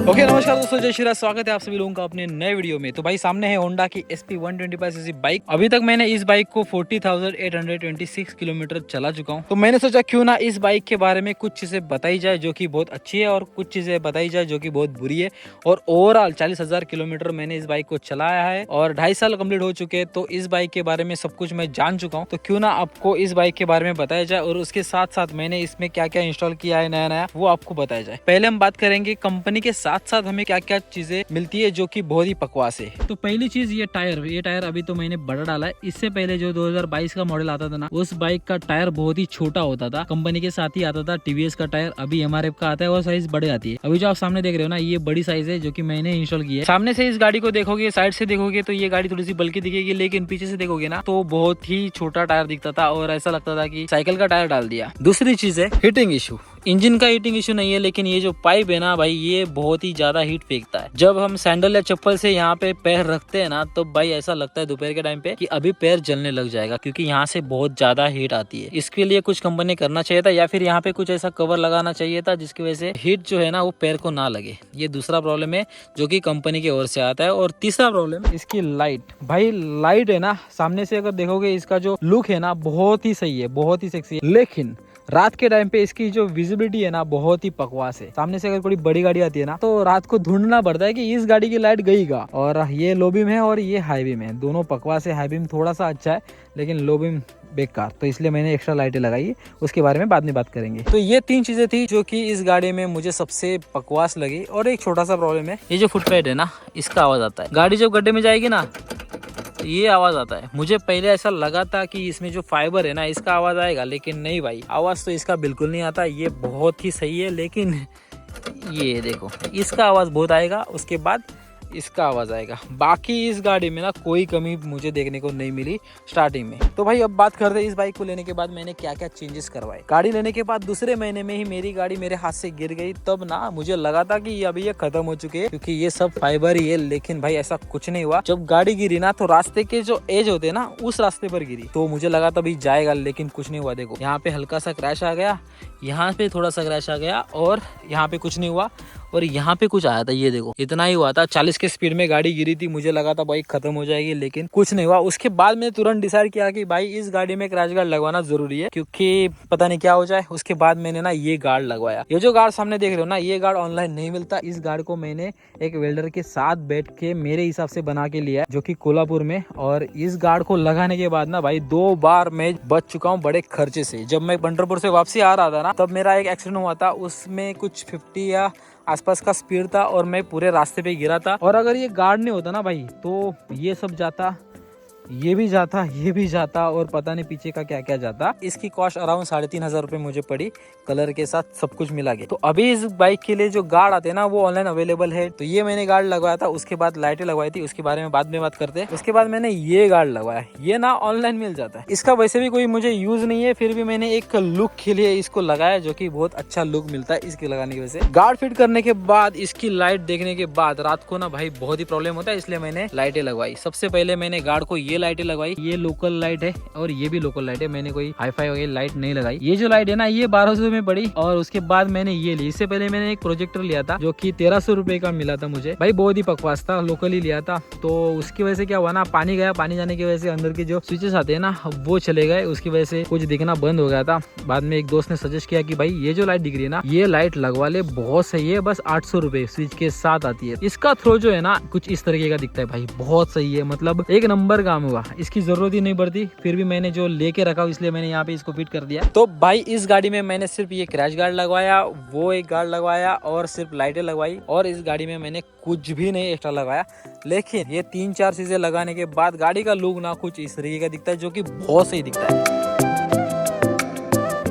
Okay नमस्कार दोस्तों, जय श्री राम। स्वागत है आप सभी लोगों का अपने नए वीडियो में। तो भाई सामने है होंडा की SP 125cc बाइक। अभी तक मैंने इस बाइक को 40,826 किलोमीटर चला चुका हूं। तो मैंने सोचा क्यों ना इस बाइक के बारे में कुछ चीजें बताई जाए जो कि बहुत अच्छी है और कुछ चीजें बताई जाए जो कि बहुत बुरी है। और ओवरऑल 40,000 किलोमीटर मैंने इस बाइक को चलाया है और 2.5 साल कम्प्लीट हो चुके हैं। तो इस बाइक के बारे में सब कुछ मैं जान चुका हूँ। तो क्यों ना आपको इस बाइक के बारे में बताया जाए और उसके साथ साथ मैंने इसमें क्या क्या इंस्टॉल किया है नया नया, वो आपको बताया जाए। पहले हम बात करेंगे कंपनी के साथ साथ हमें क्या क्या चीजें मिलती है जो कि बहुत ही बकवास है। तो पहली चीज ये टायर अभी तो मैंने बड़ा डाला है। इससे पहले जो 2022 का मॉडल आता था ना, उस बाइक का टायर बहुत ही छोटा होता था, कंपनी के साथ ही आता था TVS का टायर। अभी MRF का आता है और साइज बड़े आती है। अभी जो आप सामने देख रहे हो ना, ये बड़ी साइज है जो कि मैंने इंस्टॉल की है। सामने से इस गाड़ी को देखोगे, साइड से देखोगे तो ये गाड़ी थोड़ी सी बल्कि दिखेगी, लेकिन पीछे से देखोगे ना तो बहुत ही छोटा टायर दिखता था और ऐसा लगता था कि साइकिल का टायर डाल दिया। दूसरी चीज है हीटिंग इशू। इंजन का हीटिंग इशू नहीं है, लेकिन ये जो पाइप है ना भाई, ये बहुत ही ज्यादा हीट फेंकता है। जब हम सैंडल या चप्पल से यहाँ पे पैर रखते हैं ना, तो भाई ऐसा लगता है दोपहर के टाइम पे कि अभी पैर जलने लग जाएगा, क्योंकि यहाँ से बहुत ज्यादा हीट आती है। इसके लिए कुछ कंपनी करना चाहिए था, या फिर यहाँ पे कुछ ऐसा कवर लगाना चाहिए था जिसकी वजह से हीट जो है ना वो पैर को ना लगे। ये दूसरा प्रॉब्लम है जो कि कंपनी की ओर से आता है। और तीसरा प्रॉब्लम इसकी लाइट। भाई लाइट है ना, सामने से अगर देखोगे इसका जो लुक है ना बहुत ही सही है, बहुत ही सेक्सी है, लेकिन रात के टाइम पे इसकी जो विजिबिलिटी है ना बहुत ही बकवास है। सामने से अगर कोई बड़ी गाड़ी आती है ना तो रात को ढूंढना पड़ता है कि इस गाड़ी की लाइट गई का। और ये लो बीम है और ये हाई बीम है, दोनों बकवास है। हाई बीम थोड़ा सा अच्छा है लेकिन लो बीम बेकार, तो इसलिए मैंने एक्स्ट्रा लाइटें लगाई। उसके बारे में बाद में बात करेंगे। तो ये 3 चीजें थी जो कि इस गाड़ी में मुझे सबसे बकवास लगी। और एक छोटा सा प्रॉब्लम है, ये जो फुटपैड है ना, इसका आवाज आता है। गाड़ी जब गड्ढे में जाएगी ना ये आवाज आता है। मुझे पहले ऐसा लगा था कि इसमें जो फाइबर है ना इसका आवाज आएगा, लेकिन नहीं भाई, आवाज तो इसका बिल्कुल नहीं आता। ये बहुत ही सही है, लेकिन ये देखो इसका आवाज बहुत आएगा, उसके बाद इसका आवाज आएगा। बाकी इस गाड़ी में ना कोई कमी मुझे देखने को नहीं मिली स्टार्टिंग में। तो भाई अब बात करते हैं इस बाइक को लेने के बाद मैंने क्या क्या चेंजेस करवाए। गाड़ी लेने के बाद दूसरे महीने में ही मेरी गाड़ी मेरे हाथ से गिर गई। तब ना मुझे लगा था कि अभी ये खत्म हो चुके हैं, क्योंकि ये सब फाइबर ही है। लेकिन भाई ऐसा कुछ नहीं हुआ। जब गाड़ी गिरी ना तो रास्ते के जो एज होते हैं ना, उस रास्ते पर गिरी। तो मुझे लगा था भाई जाएगा, लेकिन कुछ नहीं हुआ। देखो यहाँ पे हल्का सा क्रैश आ गया, यहाँ पे थोड़ा सा क्रैश आ गया, और यहाँ पे कुछ नहीं हुआ, और यहाँ पे कुछ आया था। ये देखो इतना ही हुआ था। 40 के स्पीड में गाड़ी गिरी थी। मुझे लगा था बाइक खत्म हो जाएगी, लेकिन कुछ नहीं हुआ। उसके बाद मैंने तुरंत डिसाइड किया कि भाई इस गाड़ी में क्रैश गार्ड लगवाना जरूरी है, क्योंकि पता नहीं क्या हो जाए। उसके बाद मैंने ना ये गार्ड लगवाया। ये जो गार्ड सामने देख रहे हो ना, ये गार्ड ऑनलाइन नहीं मिलता। इस गार्ड को मैंने एक वेल्डर के साथ बैठ के मेरे हिसाब से बना के लिया, जो कि कोल्हापुर में। और इस गार्ड को लगाने के बाद ना भाई 2 बार मैं बच चुका हूँ बड़े खर्चे से। जब मैं पंढरपुर से वापसी आ रहा था ना, तब मेरा एक एक्सीडेंट हुआ था। उसमें कुछ 50 या आसपास का स्पीड था और मैं पूरे रास्ते पे गिरा था। और अगर ये गार्ड नहीं होता ना भाई, तो ये सब जाता, ये भी जाता, ये भी जाता, और पता नहीं पीछे का क्या क्या जाता। इसकी कॉस्ट अराउंड 3,500 रुपए मुझे पड़ी, कलर के साथ सब कुछ मिला के। तो अभी इस बाइक के लिए जो गार्ड आते हैं ना वो ऑनलाइन अवेलेबल है। तो ये मैंने गार्ड लगवाया था। उसके बाद लाइटें लगवाई थी, उसके बारे में बाद में बात करते हैं। उसके बाद मैंने ये गार्ड लगवाया। ये ना ऑनलाइन मिल जाता है। इसका वैसे भी कोई मुझे यूज नहीं है, फिर भी मैंने एक लुक के लिए इसको लगाया, जो की बहुत अच्छा लुक मिलता है इसके लगाने की वजह से। गार्ड फिट करने के बाद इसकी लाइट देखने के बाद रात को ना भाई बहुत ही प्रॉब्लम होता है, इसलिए मैंने लाइटें लगवाई। सबसे पहले मैंने गार्ड को ये लाइटें लगवाई। ये लोकल लाइट है और ये भी लोकल लाइट है। मैंने कोई हाईफाई वगैरह लाइट नहीं लगाई। ये जो लाइट है ना, ये 1200 में पड़ी। और उसके बाद मैंने ये ली। इससे पहले मैंने एक प्रोजेक्टर लिया था, जो कि 1300 रुपए का मिला था मुझे। भाई बहुत ही बकवास था, लोकल ही लिया था। तो उसकी वजह से क्या हुआ ना, पानी गया। पानी जाने की वजह से अंदर के जो स्विचेस आते हैं ना वो चले गए। उसकी वजह से कुछ दिखना बंद हो गया था। बाद में एक दोस्त ने सजेस्ट किया कि भाई ये जो लाइट दिख रही है ना, ये लाइट लगवा ले, बहुत सही है। बस 800 रुपए स्विच के साथ आती है। इसका थ्रो जो है ना कुछ इस तरीके का दिखता है भाई, बहुत सही है। मतलब एक नंबर काम हुआ। इसकी जरूरत ही नहीं पड़ती, फिर भी मैंने जो लेके रखा इसलिए मैंने यहाँ पे इसको फिट कर दिया। तो भाई इस गाड़ी में मैंने सिर्फ ये क्रैश गार्ड लगवाया, वो एक गार्ड लगवाया और सिर्फ लाइटें लगवाई। और इस गाड़ी में मैंने कुछ भी नहीं एक्स्ट्रा लगाया। लेकिन ये 3-4 चीजें लगाने के बाद गाड़ी का लुक ना कुछ इस तरीके का दिखता है, जो कि बहुत सही दिखता है।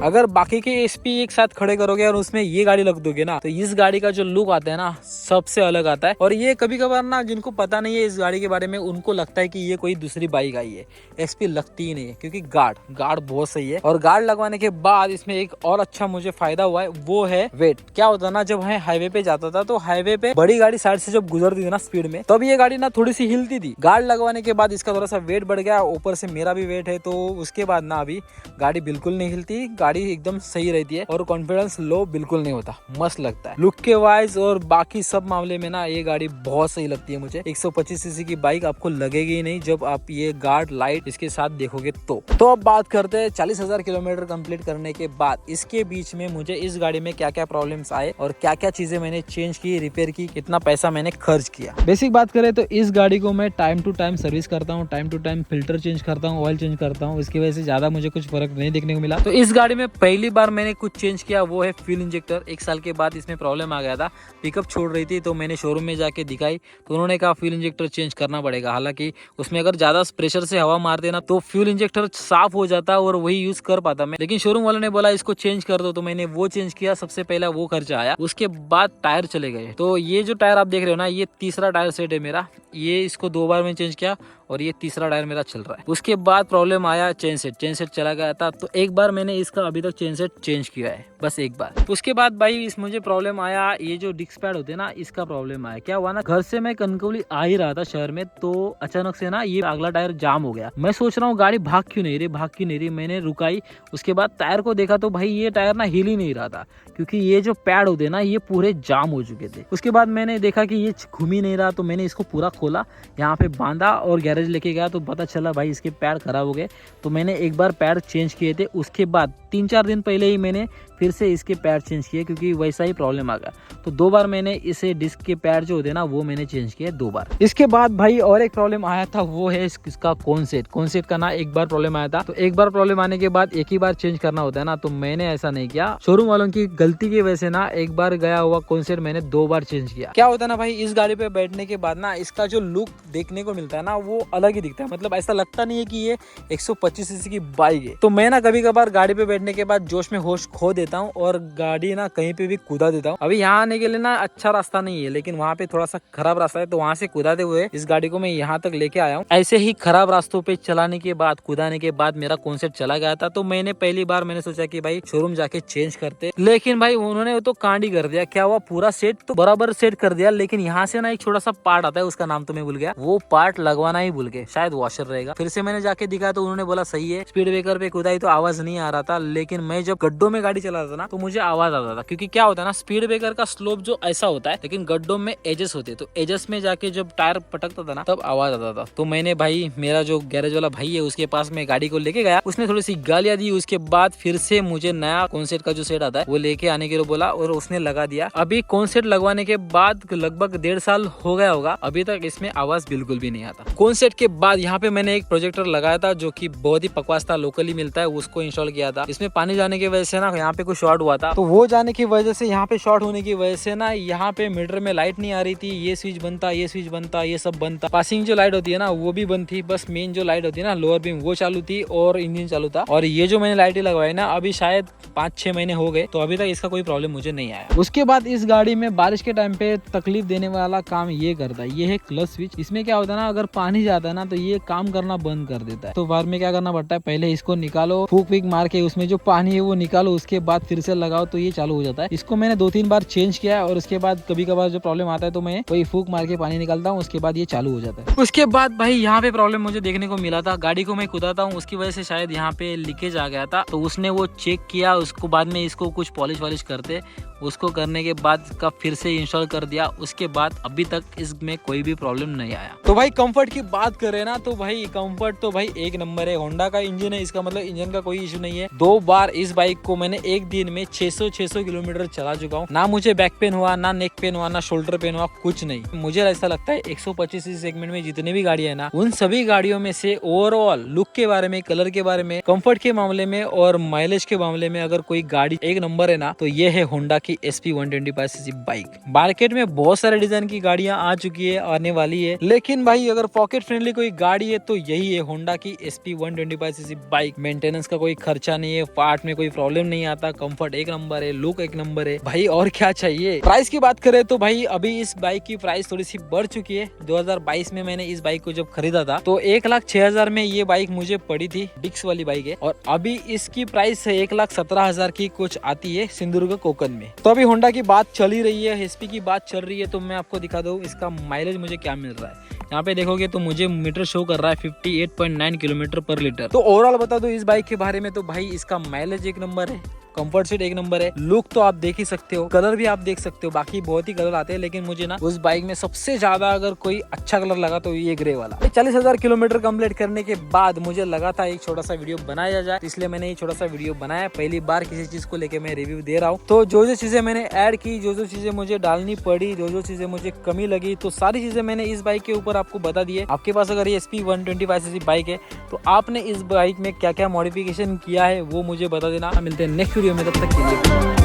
अगर बाकी के SP एक साथ खड़े करोगे और उसमें ये गाड़ी लग दोगे ना, तो इस गाड़ी का जो लुक आता है ना सबसे अलग आता है। और ये कभी कभार ना जिनको पता नहीं है इस गाड़ी के बारे में, उनको लगता है कि ये कोई दूसरी बाइक आई है। SP लगती ही नहीं है, क्योंकि गार्ड बहुत सही है। और गार्ड लगवाने के बाद इसमें एक और अच्छा मुझे फायदा हुआ है, वो है वेट। क्या होता ना, जब मैं हाईवे पे जाता था तो हाईवे पे बड़ी गाड़ी साइड से जब गुजरती थी ना स्पीड में, तब ये गाड़ी ना थोड़ी सी हिलती थी। गार्ड लगवाने के बाद इसका थोड़ा सा वेट बढ़ गया, ऊपर से मेरा भी वेट है, तो उसके बाद ना अभी गाड़ी बिल्कुल नहीं हिलती। गाड़ी एकदम सही रहती है और कॉन्फिडेंस लो बिल्कुल नहीं होता, मस्त लगता है लुक के वाइज और बाकी सब मामले में ना ये गाड़ी बहुत सही लगती है मुझे। 125 सीसी की बाइक आपको लगेगी ही नहीं जब आप ये गार्ड लाइट इसके साथ देखोगे तो अब बात करते हैं 40,000 किलोमीटर कंप्लीट करने के बाद इसके बीच में मुझे इस गाड़ी में क्या क्या प्रॉब्लम्स आए और क्या क्या चीजें मैंने चेंज की, रिपेयर की, कितना पैसा मैंने खर्च किया। बेसिक बात करें तो इस गाड़ी को मैं टाइम टू टाइम सर्विस करता हूँ, time to time filter change करता हूँ, ऑयल चेंज करता हूँ। इसकी वजह से ज्यादा मुझे कुछ फर्क नहीं देखने को मिला। तो इस गाड़ी में पहली बार मैंने कुछ चेंज किया वो है फ्यूल इंजेक्टर। 1 साल के बाद इसमें प्रॉब्लम आ गया था, पिकअप छोड़ रही थी, तो मैंने शोरूम में जाके दिखाई तो उन्होंने कहा फ्यूल इंजेक्टर चेंज करना पड़ेगा। हालांकि उसमें अगर ज्यादा प्रेशर से हवा मार देना तो फ्यूल इंजेक्टर साफ हो जाता और वही यूज कर पाता मैं, लेकिन शोरूम वालों ने बोला इसको चेंज कर दो, तो मैंने वो चेंज किया। सबसे पहला वो खर्चा आया, उसके बाद टायर चले गए। तो ये जो टायर आप देख रहे हो ना, ये तीसरा टायर सेट है मेरा, ये इसको 2 बार में चेंज किया और ये तीसरा टायर मेरा चल रहा है। उसके बाद प्रॉब्लम आया चेन सेट चला गया था, तो 1 बार मैंने इसका अभी तक चेन सेट चेंज किया है, बस 1 बार। उसके बाद भाई इस मुझे प्रॉब्लम आया, ये जो डिस्क पैड होते हैं ना, इसका प्रॉब्लम आया। क्या हुआ ना, घर से मैं कनकौली आ ही रहा था शहर में, तो अचानक से ना ये अगला टायर जाम हो गया। मैं सोच रहा हूँ गाड़ी भाग क्यों नहीं रही, मैंने रुकाई। उसके बाद टायर को देखा तो भाई ये टायर ना हिल ही नहीं रहा था, क्योंकि ये जो पैड होते ना ये पूरे जाम हो चुके थे। उसके बाद मैंने देखा कि ये घूम ही नहीं रहा, तो मैंने इसको पूरा खोला, यहाँ पे बांधा और गैरेज लेके गया, तो पता चला भाई इसके पैड खराब हो गए। तो मैंने 1 बार पैड चेंज किए थे। उसके बाद 3-4 दिन पहले ही मैंने फिर से इसके पैड चेंज किए, क्योंकि वैसा ही प्रॉब्लम आ गया। तो 2 बार मैंने इसे डिस्क के पैड जो होते ना वो मैंने चेंज किए 2 बार। इसके बाद भाई और एक प्रॉब्लम आया था, वो है इसका कौन सेट का ना 1 बार प्रॉब्लम आया था। तो 1 बार प्रॉब्लम आने के बाद एक ही बार चेंज करना होता है ना, तो मैंने ऐसा नहीं किया। शोरूम वालों की गलती की वजह से ना 1 बार गया हुआ कौन सेट मैंने 2 बार चेंज किया। क्या होता है ना भाई, इस गाड़ी पे बैठने के बाद ना इसका जो लुक देखने को मिलता है ना वो अलग ही दिखता है। मतलब ऐसा लगता नहीं है कि ये 125 सीसी की बाइक है। तो मैं ना कभी कभार गाड़ी पे बैठने के बाद जोश में होश खो देता हूँ और गाड़ी ना कहीं पे भी कूदा देता हूँ। अभी यहाँ आने के लिए ना अच्छा रास्ता नहीं है, लेकिन वहाँ पे थोड़ा सा खराब रास्ता है, तो वहाँ से कुदाते हुए इस गाड़ी को मैं यहाँ तक लेके आया हूँ। ऐसे ही खराब रास्तों पे चलाने के बाद, कुदाने के बाद मेरा कॉन्सेप्ट चला गया था। तो मैंने पहली बार मैंने सोचा कि भाई शोरूम जाके चेंज करते, लेकिन भाई उन्होंने तो कांड ही कर दिया। क्या हुआ, पूरा सेट तो बराबर सेट कर दिया, लेकिन यहाँ से ना एक छोटा सा पार्ट आता है, उसका नाम तो मैं भूल गया, वो पार्ट लगवाना ही भूल गए, शायद वॉशर रहेगा। फिर से मैंने जाके दिखाया तो उन्होंने बोला सही है। स्पीड ब्रेकर पे कुदाई तो आवाज नहीं आ रहा था, लेकिन मैं जब गड्ढों में गाड़ी चला रहा था ना तो मुझे आवाज आता था। क्योंकि क्या होता है ना, स्पीड ब्रेकर का स्लोप जो ऐसा होता है, लेकिन गड्ढों में एजेस होते, तो एजेस में जाके जब टायर पटकता था ना तब आवाज आता था। तो मैंने भाई, मेरा जो गैरेज वाला भाई है उसके पास में गाड़ी को लेके गया, उसने थोड़ी सी गालियां दी। उसके बाद फिर से मुझे नया कॉन्सेप्ट का जो सेट आता है वो लेके आने के लिए बोला और उसने लगा दिया। अभी कॉन्सेप्ट लगवाने के बाद लगभग 1.5 साल हो गया होगा, अभी तक इसमें आवाज बिल्कुल भी नहीं आता। कॉन्सेप्ट के बाद यहाँ पे मैंने एक प्रोजेक्टर लगाया था जो कि बहुत ही बकवास था, लोकली मिलता है, उसको इंस्टॉल किया था। इसमें पानी जाने की वजह से ना यहाँ पे कुछ शॉर्ट हुआ था, तो वो जाने की वजह से, यहाँ पे शॉर्ट होने की वजह से ना यहाँ पे मीटर में लाइट नहीं आ रही थी। ये स्विच बनता, ये स्विच बनता, ये सब बनता। पासिंग जो लाइट होती है ना वो भी बंद थी, बस मेन जो लाइट होती है ना लोअर बीम वो चालू थी और इंजन चालू था। और ये जो मैंने लाइटें लगवाई ना अभी शायद 5-6 महीने हो गए, तो अभी तक इसका कोई प्रॉब्लम मुझे नहीं आया। उसके बाद इस गाड़ी में बारिश के टाइम पे तकलीफ देने वाला काम ये करता है, ये है क्लच स्विच। इसमें क्या होता है ना, अगर पानी जाता है ना तो ये काम करना बंद कर देता है। तो बाद में क्या करना पड़ता है, पहले इसको निकालो, फूक फीक मार के उसमें जो पानी है वो निकालो, उसके बाद फिर से लगाओ तो ये चालू हो जाता है। इसको मैंने 2-3 बार चेंज किया है और उसके बाद कभी कभार जो प्रॉब्लम आता है तो मैं वही फूक मार के पानी निकालता हूँ, उसके बाद ये चालू हो जाता है। उसके बाद भाई यहाँ पे प्रॉब्लम मुझे देखने को मिला था, गाड़ी को मैं कुदाता हूँ, उसकी वजह से शायद यहाँ पे लीकेज आ गया था। तो उसने वो चेक किया, उसको बाद में इसको कुछ पॉलिश वॉलिश करते, उसको करने के बाद का फिर से इंस्टॉल कर दिया। उसके बाद अभी तक इसमें कोई भी प्रॉब्लम नहीं आया। तो भाई कंफर्ट की बात करें ना तो भाई कंफर्ट तो भाई 1 नंबर है। होंडा का इंजन है, इसका मतलब इंजन का कोई इशू नहीं है। 2 बार इस बाइक को मैंने एक दिन में 600 किलोमीटर चला चुका हूँ। ना मुझे बैक पेन हुआ, ना नेक पेन हुआ, ना शोल्डर पेन हुआ, कुछ नहीं। मुझे ऐसा लगता है 125 सेगमेंट में जितनी भी गाड़ियां है ना, उन सभी गाड़ियों में से ओवरऑल लुक के बारे में, कलर के बारे में, कंफर्ट के मामले में और माइलेज के मामले में अगर कोई गाड़ी 1 नंबर है ना तो ये है होंडा की SP 125cc बाइक। मार्केट में बहुत सारे डिजाइन की गाड़ियां आ चुकी है, आने वाली है, लेकिन भाई अगर पॉकेट फ्रेंडली कोई गाड़ी है तो यही है होंडा की SP 125cc बाइक। मेंटेनेंस का कोई खर्चा नहीं है, पार्ट में कोई प्रॉब्लम नहीं आता, कंफर्ट 1 नंबर है, लुक 1 नंबर है भाई, और क्या चाहिए। प्राइस की बात करें तो भाई अभी इस बाइक की प्राइस थोड़ी सी बढ़ चुकी है। 2022 में मैंने इस बाइक को जब खरीदा था तो 1,06,000 में ये बाइक मुझे पड़ी थी, डिक्स वाली बाइक है, और अभी इसकी प्राइस 1,17,000 की कुछ आती है सिंधुदुर्ग कोकन में। तो अभी होंडा की बात चल ही रही है, एसपी की बात चल रही है, तो मैं आपको दिखा दूँ इसका माइलेज मुझे क्या मिल रहा है। यहाँ पे देखोगे तो मुझे मीटर शो कर रहा है 58.9 किलोमीटर पर लीटर। तो ओवरऑल बता दो इस बाइक के बारे में, तो भाई इसका माइलेज एक नंबर है, कंफर्ट सीट एक नंबर है, लुक तो आप देख ही सकते हो, कलर भी आप देख सकते हो, बाकी बहुत ही कलर आते हैं, लेकिन मुझे ना उस बाइक में सबसे ज्यादा अगर कोई अच्छा कलर लगा तो ये ग्रे वाला। 40,000 किलोमीटर कंप्लीट करने के बाद मुझे लगा था एक छोटा सा वीडियो बनाया जाए, इसलिए मैंने ये छोटा सा वीडियो बनाया। पहली बार किसी चीज को लेकर मैं रिव्यू दे रहा हूँ, तो जो जो चीजें मैंने ऐड की, जो जो चीजें मुझे डालनी पड़ी, जो जो चीजें मुझे कमी लगी, तो सारी चीजें मैंने इस बाइक के ऊपर आपको बता दी है। आपके पास अगर ये SP 125cc बाइक है तो आपने इस बाइक में क्या क्या मॉडिफिकेशन किया है वो मुझे बता देना। मिलते हैं नेक्स्ट वीडियो में, तब तक के लिए।